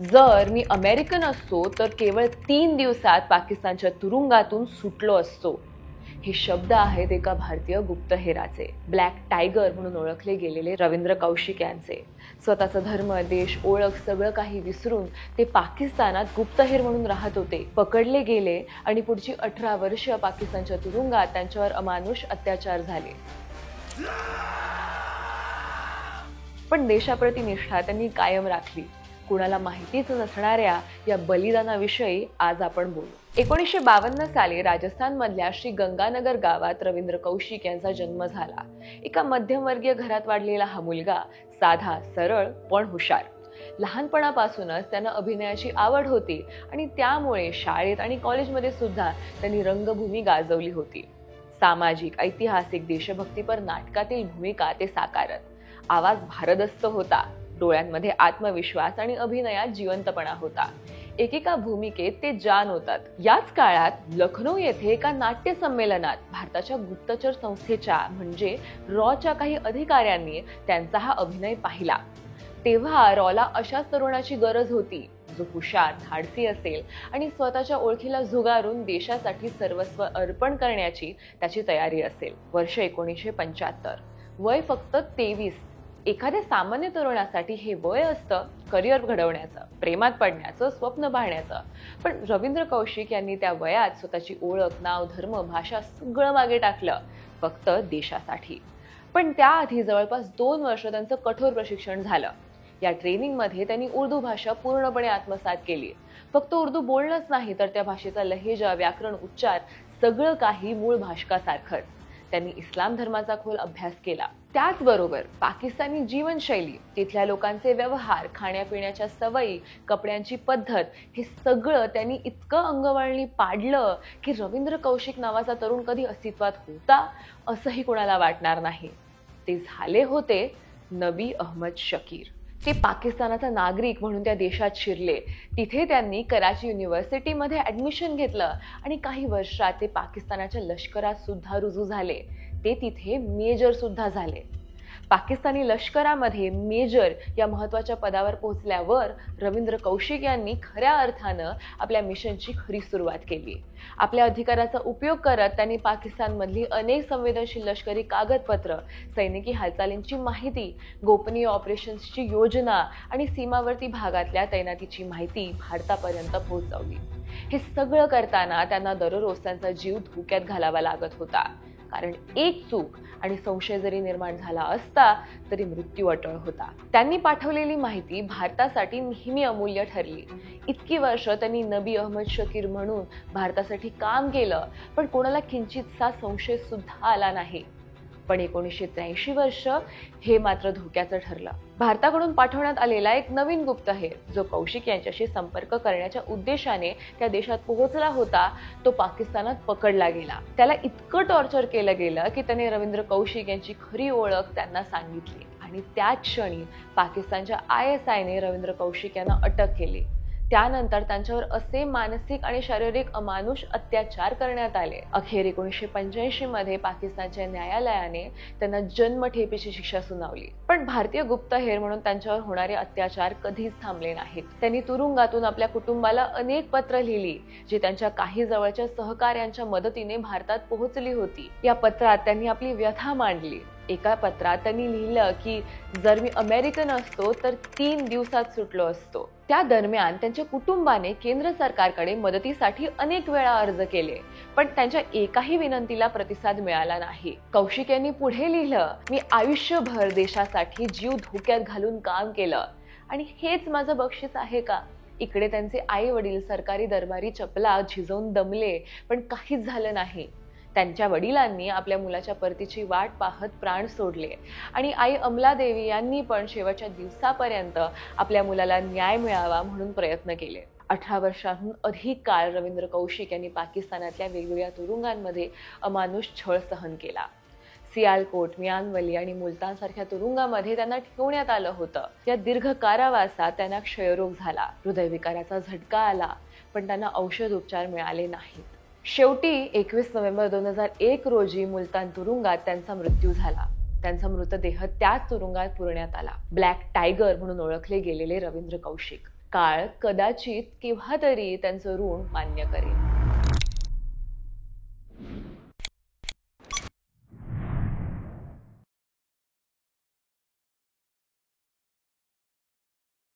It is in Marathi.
जर मी अमेरिकन असतो तर केवळ 3 दिवसात पाकिस्तानच्या तुरुंगातून सुटलो असतो. हे शब्द आहेत एका भारतीय गुप्तहेराचे. ब्लॅक टायगर म्हणून ओळखले गेलेले रवींद्र कौशिक यांचे. स्वतःचा धर्म, देश, ओळख सगळं काही विसरून ते पाकिस्तानात गुप्तहेर म्हणून राहत होते. पकडले गेले आणि पुढची 18 वर्ष पाकिस्तानच्या तुरुंगात त्यांच्यावर अमानुष अत्याचार झाले. पण देशाप्रती निष्ठा त्यांनी कायम राखली. कुणाला माहितीच नसणाऱ्या या बलिदानाविषयी आज आपण बोलू. 1952 साली राजस्थानमधल्या श्री गंगानगर गावात रवींद्र कौशिक यांचा जन्म झाला. एका मध्यमवर्गीय घरात वाढलेला हा मुलगा साधा, सरळ पण हुशार. लहानपणापासूनच त्यांना अभिनयाची आवड होती आणि त्यामुळे शाळेत आणि कॉलेजमध्ये सुद्धा त्यांनी रंगभूमी गाजवली होती. सामाजिक, ऐतिहासिक, देशभक्तीपर नाटकातील भूमिका ते साकारत. आवाज भारदस्त होता, डोळ्यांमध्ये आत्मविश्वास आणि अभिनयात जिवंतपणा होता. एकेका भूमिकेत ते जान होतात. याच काळात लखनौ येथे एका नाट्य संमेलनात भारताच्या गुप्तचर संस्थेच्या म्हणजे रॉच्या काही अधिकाऱ्यांनी त्यांचा हा अभिनय पाहिला. तेव्हा रॉला अशाच तरुणाची गरज होती जो हुशार, धाडसी असेल आणि स्वतःच्या ओळखीला झुगारून देशासाठी सर्वस्व अर्पण करण्याची त्याची तयारी असेल. वर्ष 1975, वय फक्त 23. एखाद्या सामान्य तरुणासाठी हे वय असतं करिअर घडवण्याचं, प्रेमात पडण्याचं, स्वप्न पाहण्याचं. पण रवींद्र कौशिक यांनी त्या वयात स्वतःची ओळख, नाव, धर्म, भाषा सगळं मागे टाकलं फक्त देशासाठी. पण त्याआधी जवळपास 2 वर्ष त्यांचं कठोर प्रशिक्षण झालं. या ट्रेनिंगमध्ये त्यांनी उर्दू भाषा पूर्णपणे आत्मसात केली. फक्त उर्दू बोलणंच नाही तर त्या भाषेचा लहेजा, व्याकरण, उच्चार सगळं काही मूळ भाषकासारखंच. त्यांनी इस्लाम धर्माचा खोल अभ्यास केला. त्याचबरोबर पाकिस्तानी जीवनशैली, तिथल्या लोकांचे व्यवहार, खाण्यापिण्याच्या सवयी, कपड्यांची पद्धत हे सगळं त्यांनी इतकं अंगवळणी पाडलं की रवींद्र कौशिक नावाचा तरुण कधी अस्तित्वात होता असंही कोणाला वाटणार नाही. ते झाले होते नबी अहमद शकीर. ते पाकिस्तानाचा नागरिक म्हणून त्या देशात शिरले. तिथे त्यांनी कराची युनिव्हर्सिटीमध्ये ॲडमिशन घेतलं आणि काही वर्षात ते पाकिस्तानाच्या लष्करात सुद्धा रुजू झाले. ते तिथे मेजर सुद्धा झाले. पाकिस्तानी लष्करामध्ये मेजर या महत्त्वाच्या पदावर पोहोचल्यावर रवींद्र कौशिक यांनी खऱ्या अर्थानं आपल्या मिशनची खरी सुरुवात केली. आपल्या अधिकाराचा उपयोग करत त्यांनी पाकिस्तानमधली अनेक संवेदनशील लष्करी कागदपत्र, सैनिकी हालचालींची माहिती, गोपनीय ऑपरेशन्सची योजना आणि सीमावर्ती भागातल्या तैनातीची माहिती भारतापर्यंत पोहोचवली. हे सगळं करताना त्यांना दररोज त्यांचा जीव धोक्यात घालावा लागत होता. कारण एक चूक आणि संशय जरी निर्माण झाला असता तरी मृत्यू अटळ होता. त्यांनी पाठवलेली माहिती भारतासाठी नेहमी अमूल्य ठरली. इतकी वर्ष त्यांनी नबी अहमद शकीर म्हणून भारतासाठी काम केलं पण कोणाला किंचितसा संशय सुद्धा आला नाही. पण 1983 वर्ष हे मात्र धोक्याचं ठरलं. भारताकडून पाठवण्यात आलेला एक नवीन गुप्तहेर जो कौशिक यांच्याशी संपर्क करण्याच्या उद्देशाने त्या देशात पोहोचला होता तो पाकिस्तानात पकडला गेला. त्याला इतकं टॉर्चर केलं गेलं की त्याने रवींद्र कौशिक यांची खरी ओळख त्यांना सांगितली आणि त्याच क्षणी पाकिस्तानच्या ISIने रवींद्र कौशिक यांना अटक केली. त्यानंतर त्यांच्यावर असे मानसिक आणि शारीरिक अमानुष अत्याचार करण्यात आले. अखेर 1985 मध्ये पाकिस्तानच्या न्यायालयाने त्यांना जन्मठेपेची शिक्षा सुनावली. पण भारतीय गुप्तहेर म्हणून त्यांच्यावर होणारे अत्याचार कधीच थांबले नाहीत. त्यांनी तुरुंगातून आपल्या कुटुंबाला अनेक पत्र लिहिली जी त्यांच्या काही जवळच्या सहकाऱ्यांच्या मदतीने भारतात पोहोचली होती. या पत्रात त्यांनी आपली व्यथा मांडली. एका पत्रात त्यांनी लिहिलं की जर मी अमेरिकन असतो तर 3 दिवसात सुटलो असतो. त्या दरम्यान त्यांच्या कुटुंबाने केंद्र सरकारकडे मदतीसाठी अनेक वेळा अर्ज केले पण त्यांच्या एकाही विनंतीला प्रतिसाद मिळाला नाही. कौशिक यांनी पुढे लिहिलं, मी आयुष्यभर देशासाठी जीव धोक्यात घालून काम केलं आणि हेच माझं बक्षीस आहे का? इकडे त्यांचे आई वडील सरकारी दरबारी चपला झिजवून दमले पण काहीच झालं नाही. त्यांच्या वडिलांनी आपल्या मुलाच्या परतीची वाट पाहत प्राण सोडले आणि आई अमलादेवी यांनी पण शेवटच्या दिवसापर्यंत आपल्या मुलाला न्याय मिळावा म्हणून प्रयत्न केले. 18 वर्षांहून अधिक काळ रवींद्र कौशिक यांनी पाकिस्तानातल्या वेगवेगळ्या तुरुंगांमध्ये अमानुष छळ सहन केला. सियालकोट, मियानवली आणि मुलतान सारख्या तुरुंगामध्ये त्यांना ठेवण्यात आलं होतं. या दीर्घ कारावासात त्यांना क्षयरोग झाला, हृदयविकाराचा झटका आला पण त्यांना औषध उपचार मिळाले नाहीत. शेवटी 21 नोव्हेंबर 2001 रोजी मुलतान तुरुंगात त्यांचा मृत्यू झाला. त्यांचा मृतदेह त्याच तुरुंगात पुरण्यात आला. ब्लॅक टायगर म्हणून ओळखले गेलेले रवींद्र कौशिक काळ कदाचित केव्हा तरी त्यांचं ऋण मान्य करेल.